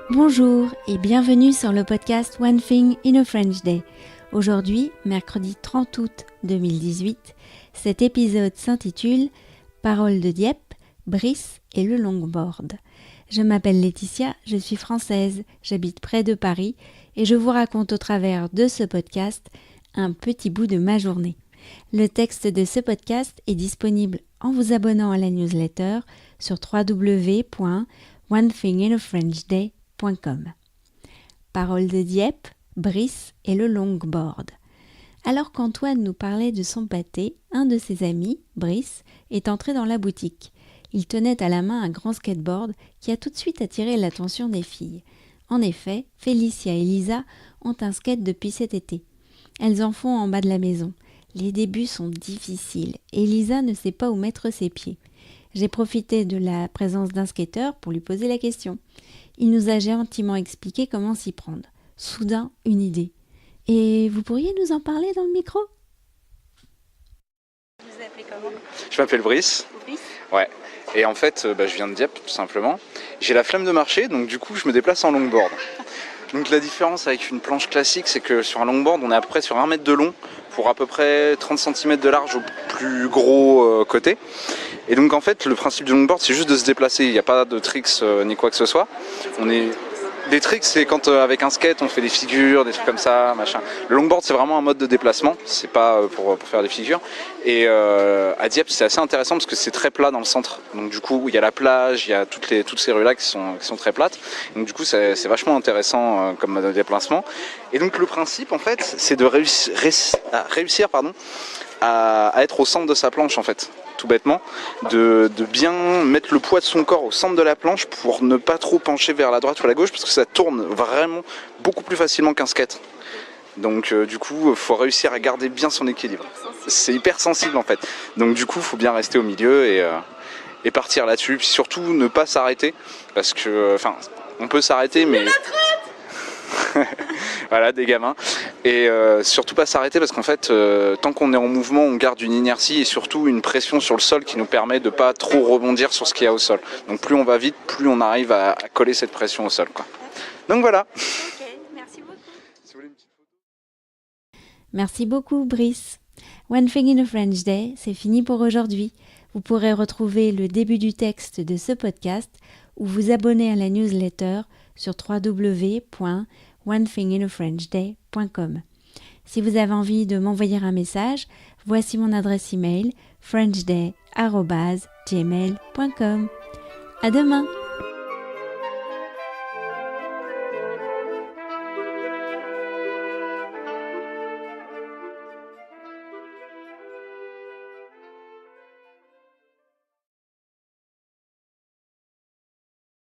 Bonjour et bienvenue sur le podcast One Thing in a French Day. Aujourd'hui, mercredi 30 août 2018, cet épisode s'intitule « Parole de Dieppe, Brice et le longboard ». Je m'appelle Laetitia, je suis française, j'habite près de Paris et je vous raconte au travers de ce podcast un petit bout de ma journée. Le texte de ce podcast est disponible en vous abonnant à la newsletter sur www.onethinginafrenchday.com. Parole de Dieppe, Brice et le longboard. Alors qu'Antoine nous parlait de son pâté, un de ses amis, Brice, est entré dans la boutique. Il tenait à la main un grand skateboard qui a tout de suite attiré l'attention des filles. En effet, Félicia et Lisa ont un skate depuis cet été. Elles en font en bas de la maison. Les débuts sont difficiles et Lisa ne sait pas où mettre ses pieds. J'ai profité de la présence d'un skateur pour lui poser la question. Il nous a gentiment expliqué comment s'y prendre. Soudain, une idée. Et vous pourriez nous en parler dans le micro ? Vous vous appelez comment ? Je m'appelle Brice. Brice ? Ouais. Et en fait, je viens de Dieppe, tout simplement. J'ai la flemme de marcher, donc du coup, je me déplace en longboard. Donc la différence avec une planche classique, c'est que sur un longboard, on est à peu près sur 1 mètre de long pour à peu près 30 cm de large au plus gros côté. Et donc en fait, le principe du longboard, c'est juste de se déplacer. Il n'y a pas de tricks ni quoi que ce soit. Des tricks, c'est quand avec un skate, on fait des figures, des trucs comme ça, machin. Le longboard, c'est vraiment un mode de déplacement, c'est pas pour faire des figures. Et à Dieppe, c'est assez intéressant parce que c'est très plat dans le centre. Donc du coup, il y a la plage, il y a toutes ces rues-là qui sont très plates. Donc du coup, c'est vachement intéressant comme mode de déplacement. Et donc le principe, en fait, c'est de réussir à être au centre de sa planche, en fait. Tout bêtement, de bien mettre le poids de son corps au centre de la planche pour ne pas trop pencher vers la droite ou la gauche parce que ça tourne vraiment beaucoup plus facilement qu'un skate. Donc du coup, il faut réussir à garder bien son équilibre. C'est hyper sensible en fait. Donc du coup, il faut bien rester au milieu et partir là-dessus. Puis surtout, ne pas s'arrêter parce que, on peut s'arrêter mais... Voilà, des gamins. Et surtout pas s'arrêter parce qu'en fait, tant qu'on est en mouvement, on garde une inertie et surtout une pression sur le sol qui nous permet de pas trop rebondir sur ce qu'il y a au sol. Donc plus on va vite, plus on arrive à coller cette pression au sol, quoi. Donc voilà. Ok, merci beaucoup. Si vous voulez une petite photo. Merci beaucoup, Brice. One Thing in a French Day, c'est fini pour aujourd'hui. Vous pourrez retrouver le début du texte de ce podcast ou vous abonner à la newsletter sur www.onethinginafrenchday.com. Si vous avez envie de m'envoyer un message, voici mon adresse email frenchday@gmail.com. À demain!